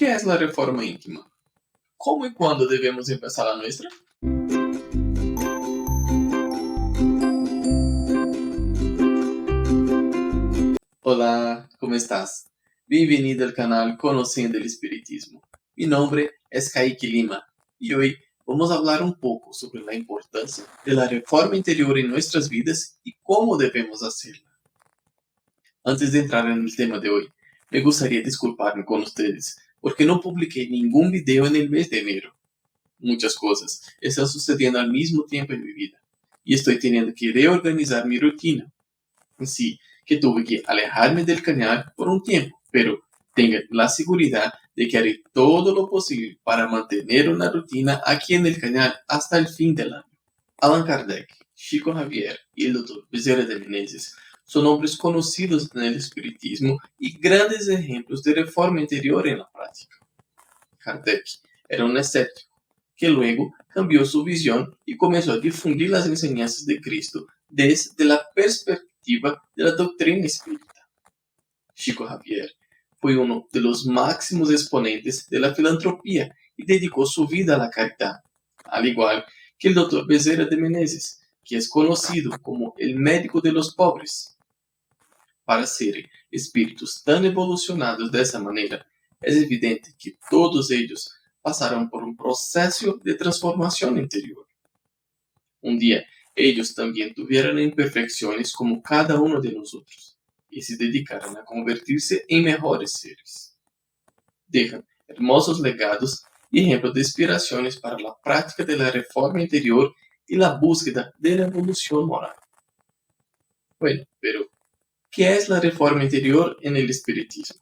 ¿Qué es la reforma íntima? ¿Cómo y cuándo debemos empezar la nuestra? Hola, ¿cómo estás? Bienvenido al canal Conociendo el Espiritismo. Mi nombre es Kaique Lima y hoy vamos a hablar un poco sobre la importancia de la reforma interior en nuestras vidas y cómo debemos hacerla. Antes de entrar en el tema de hoy, me gustaría disculparme con ustedes porque no publiqué ningún video en el mes de enero. Muchas cosas están sucediendo al mismo tiempo en mi vida y estoy teniendo que reorganizar mi rutina. Así que tuve que alejarme del canal por un tiempo, pero tengan la seguridad de que haré todo lo posible para mantener una rutina aquí en el canal hasta el fin del año. Allan Kardec, Chico Xavier y el Dr. Bezerra de Menezes son hombres conocidos en el espiritismo y grandes ejemplos de reforma interior en la práctica. Kardec era un escéptico que luego cambió su visión y comenzó a difundir las enseñanzas de Cristo desde la perspectiva de la doctrina espírita. Chico Xavier fue uno de los máximos exponentes de la filantropía y dedicó su vida a la caridad, al igual que el Dr. Bezerra de Menezes, que es conocido como el médico de los pobres. Para ser espíritus tan evolucionados de esa manera, es evidente que todos ellos pasaron por un proceso de transformación interior. Un día, ellos también tuvieron imperfecciones como cada uno de nosotros y se dedicaron a convertirse en mejores seres. Dejan hermosos legados y ejemplos de inspiraciones para la práctica de la reforma interior y la búsqueda de la evolución moral. Bueno, pero ¿qué es la reforma interior en el espiritismo?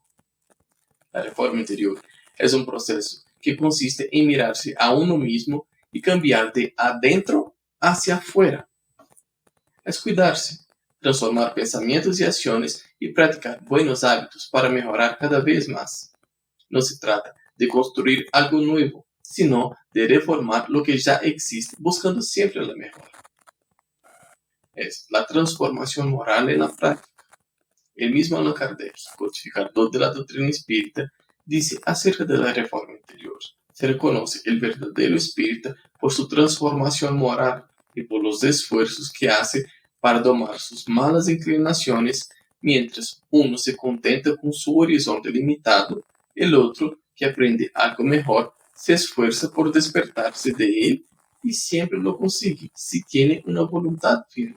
La reforma interior es un proceso que consiste en mirarse a uno mismo y cambiar de adentro hacia afuera. Es cuidarse, transformar pensamientos y acciones y practicar buenos hábitos para mejorar cada vez más. No se trata de construir algo nuevo, sino de reformar lo que ya existe, buscando siempre la mejora. Es la transformación moral en la práctica. El mismo Allan Kardec, codificador de la doctrina espírita, dice acerca de la reforma interior: se reconoce el verdadero espírita por su transformación moral y por los esfuerzos que hace para domar sus malas inclinaciones, mientras uno se contenta con su horizonte limitado, el otro, que aprende algo mejor, se esfuerza por despertarse de él y siempre lo consigue si tiene una voluntad firme.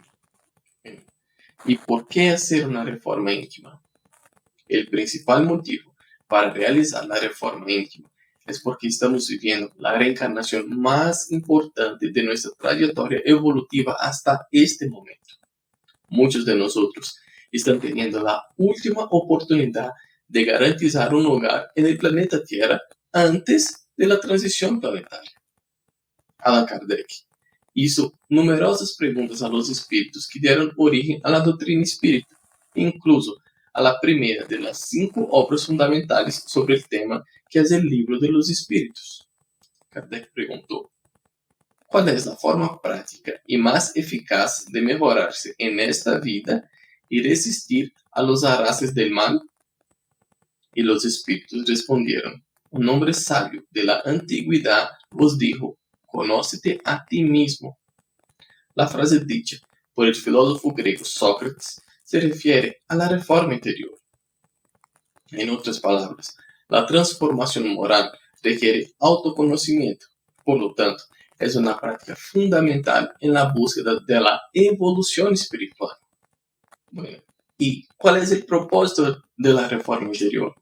¿Y por qué hacer una reforma íntima? El principal motivo para realizar la reforma íntima es porque estamos viviendo la reencarnación más importante de nuestra trayectoria evolutiva hasta este momento. Muchos de nosotros están teniendo la última oportunidad de garantizar un hogar en el planeta Tierra antes de la transición planetaria. Allan Kardec hizo numerosas preguntas a los espíritus que dieron origen a la doctrina espírita, incluso a la primera de las 5 obras fundamentales sobre el tema, que es el Libro de los Espíritus. Kardec preguntó: ¿cuál es la forma práctica y más eficaz de mejorarse en esta vida y resistir a los arrases del mal? Y los espíritus respondieron: un hombre sabio de la antigüedad os dijo: conócete a ti mismo. La frase dicha por el filósofo griego Sócrates se refiere a la reforma interior. En otras palabras, la transformación moral requiere autoconocimiento. Por lo tanto, es una práctica fundamental en la búsqueda de la evolución espiritual. Bueno, ¿y cuál es el propósito de la reforma interior?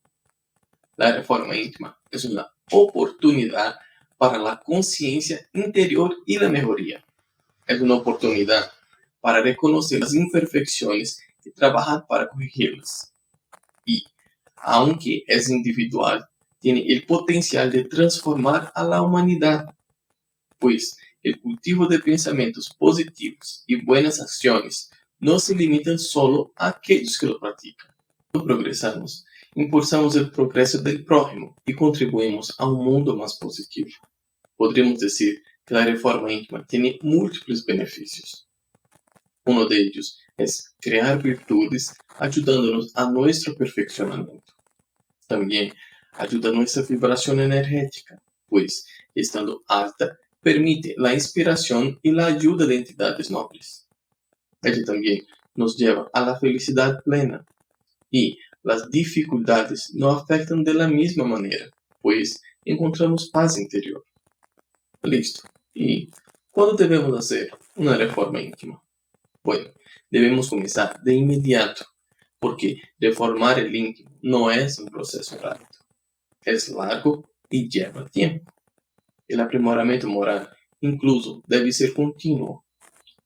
La reforma íntima es una oportunidad para la conciencia interior y la mejoría. Es una oportunidad para reconocer las imperfecciones y trabajar para corregirlas. Y, aunque es individual, tiene el potencial de transformar a la humanidad, pues el cultivo de pensamientos positivos y buenas acciones no se limitan solo a aquellos que lo practican. Cuando progresamos, impulsamos el progreso del prójimo y contribuimos a un mundo más positivo. Podríamos decir que la reforma íntima tiene múltiples beneficios. Uno de ellos es crear virtudes ayudándonos a nuestro perfeccionamiento. También ayuda a nuestra vibración energética, pues, estando alta, permite la inspiración y la ayuda de entidades nobles. Ella también nos lleva a la felicidad plena y las dificultades no afectan de la misma manera, pues encontramos paz interior. Listo. ¿Y cuándo debemos hacer una reforma íntima? Bueno, debemos comenzar de inmediato, porque reformar el íntimo no es un proceso rápido. Es largo y lleva tiempo. El aprimoramiento moral incluso debe ser continuo.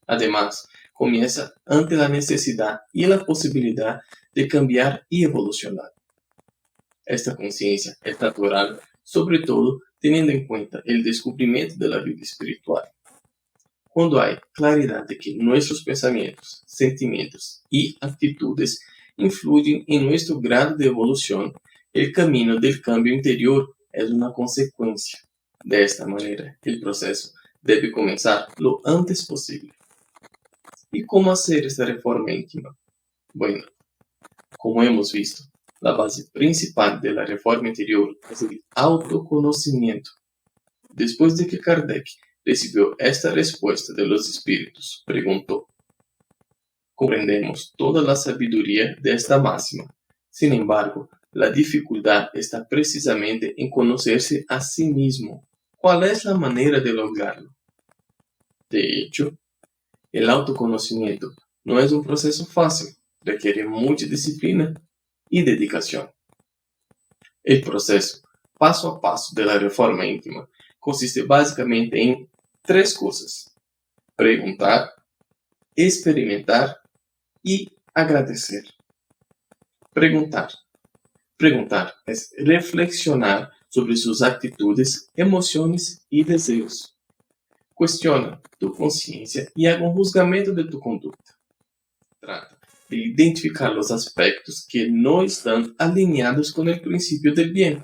Además, comienza ante la necesidad y la posibilidad de cambiar y evolucionar. Esta conciencia es natural, sobre todo teniendo en cuenta el descubrimiento de la vida espiritual. Cuando hay claridad de que nuestros pensamientos, sentimientos y actitudes influyen en nuestro grado de evolución, el camino del cambio interior es una consecuencia. De esta manera, el proceso debe comenzar lo antes posible. ¿Y cómo hacer esta reforma íntima? Bueno, como hemos visto, la base principal de la reforma interior es el autoconocimiento. Después de que Kardec recibió esta respuesta de los espíritus, preguntó: comprendemos toda la sabiduría de esta máxima. Sin embargo, la dificultad está precisamente en conocerse a sí mismo. ¿Cuál es la manera de lograrlo? De hecho, el autoconocimiento no es un proceso fácil, requiere mucha disciplina y dedicación. El proceso, paso a paso de la reforma íntima, consiste básicamente en tres cosas: preguntar, experimentar y agradecer. Preguntar. Preguntar es reflexionar sobre sus actitudes, emociones y deseos. Cuestiona tu conciencia y haga un juzgamento de tu conducta. Trata de identificar los aspectos que no están alineados con el principio del bien.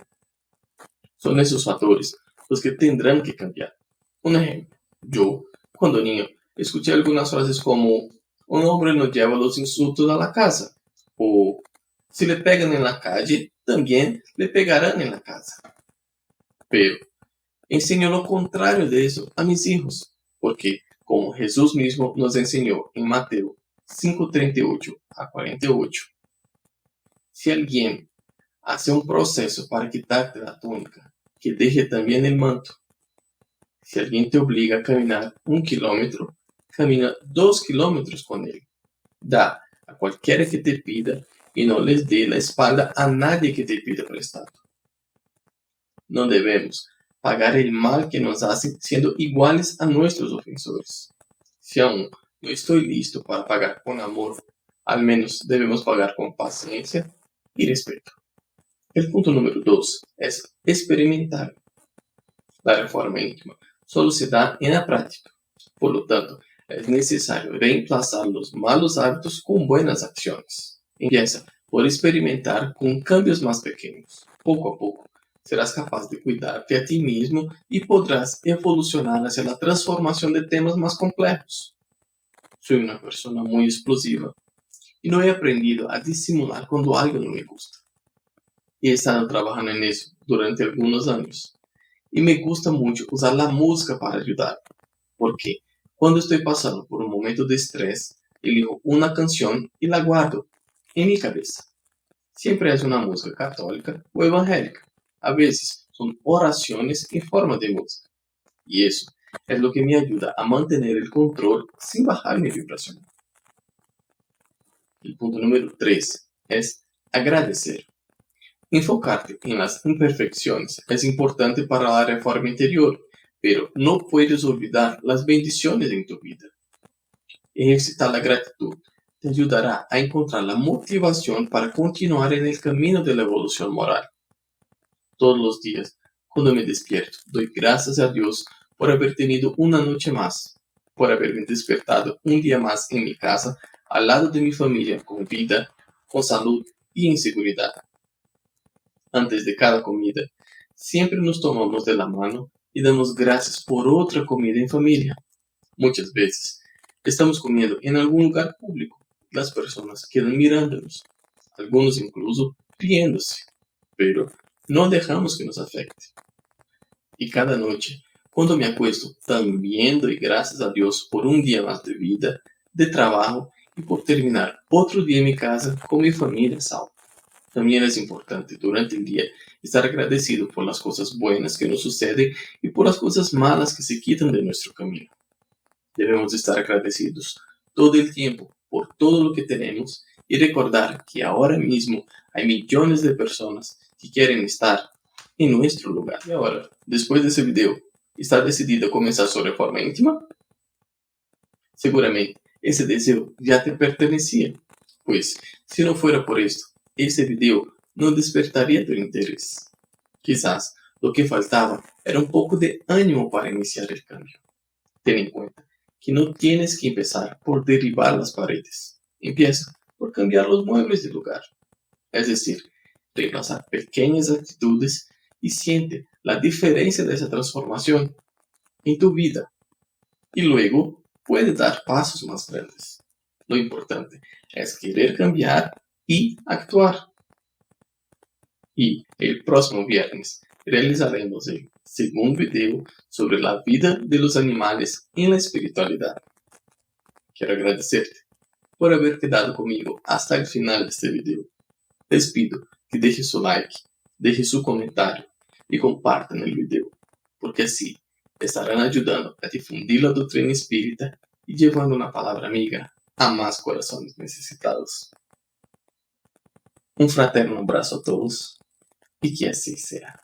Son esos factores los que tendrán que cambiar. Un ejemplo: yo, cuando niño, escuché algunas frases como: un hombre no lleva los insultos a la casa, o si le pegan en la calle, también le pegarán en la casa. Pero enseño lo contrario de eso a mis hijos, porque, como Jesús mismo nos enseñó en Mateo 5:38 a 48, si alguien hace un proceso para quitarte la túnica, que deje también el manto. Si alguien te obliga a caminar 1 kilómetro, camina 2 kilómetros con él. Da a cualquiera que te pida y no les dé la espalda a nadie que te pida prestado. No debemos pagar el mal que nos hacen siendo iguales a nuestros ofensores. Si aún no estoy listo para pagar con amor, al menos debemos pagar con paciencia y respeto. El punto número 2 es experimentar. La reforma íntima solo se da en la práctica. Por lo tanto, es necesario reemplazar los malos hábitos con buenas acciones. Empieza por experimentar con cambios más pequeños. Poco a poco, serás capaz de cuidarte a ti mismo y podrás evolucionar hacia la transformación de temas más complejos. Soy una persona muy explosiva y no he aprendido a disimular cuando algo no me gusta. Y he estado trabajando en eso durante algunos años. Y me gusta mucho usar la música para ayudar, porque cuando estoy pasando por un momento de estrés, elijo una canción y la guardo en mi cabeza. Siempre es una música católica o evangélica. A veces son oraciones en forma de música. Y eso es lo que me ayuda a mantener el control sin bajar mi vibración. El punto número 3 es agradecer. Enfocarte en las imperfecciones es importante para la reforma interior, pero no puedes olvidar las bendiciones en tu vida. Ejercitar la gratitud te ayudará a encontrar la motivación para continuar en el camino de la evolución moral. Todos los días, cuando me despierto, doy gracias a Dios por haber tenido una noche más, por haberme despertado un día más en mi casa, al lado de mi familia, con vida, con salud y en seguridad. Antes de cada comida, siempre nos tomamos de la mano y damos gracias por otra comida en familia. Muchas veces estamos comiendo en algún lugar público. Las personas quedan mirándonos, algunos incluso riéndose. Pero no dejamos que nos afecte. Y cada noche, cuando me acuesto, también doy gracias a Dios por un día más de vida, de trabajo y por terminar otro día en mi casa con mi familia salva. También es importante durante el día estar agradecido por las cosas buenas que nos suceden y por las cosas malas que se quitan de nuestro camino. Debemos estar agradecidos todo el tiempo por todo lo que tenemos y recordar que ahora mismo hay millones de personas que quieren estar en nuestro lugar. Y ahora, después de ese video, ¿está decidido a comenzar su reforma íntima? Seguramente ese deseo ya te pertenecía, pues si no fuera por esto, ese video no despertaría tu interés. Quizás lo que faltaba era un poco de ánimo para iniciar el cambio. Ten en cuenta que no tienes que empezar por derribar las paredes. Empieza por cambiar los muebles del lugar. Es decir, reemplazar pequeñas actitudes y siente la diferencia de esa transformación en tu vida. Y luego puedes dar pasos más grandes. Lo importante es querer cambiar y actuar. Y el próximo viernes realizaremos el segundo video sobre la vida de los animales en la espiritualidad. Quiero agradecerte por haber quedado conmigo hasta el final de este video. Les pido que deje su like, deje su comentario y compartan el video, porque así estarán ayudando a difundir la doctrina espírita y llevando una palabra amiga a más corazones necesitados. Un fraterno abrazo a todos y que así sea.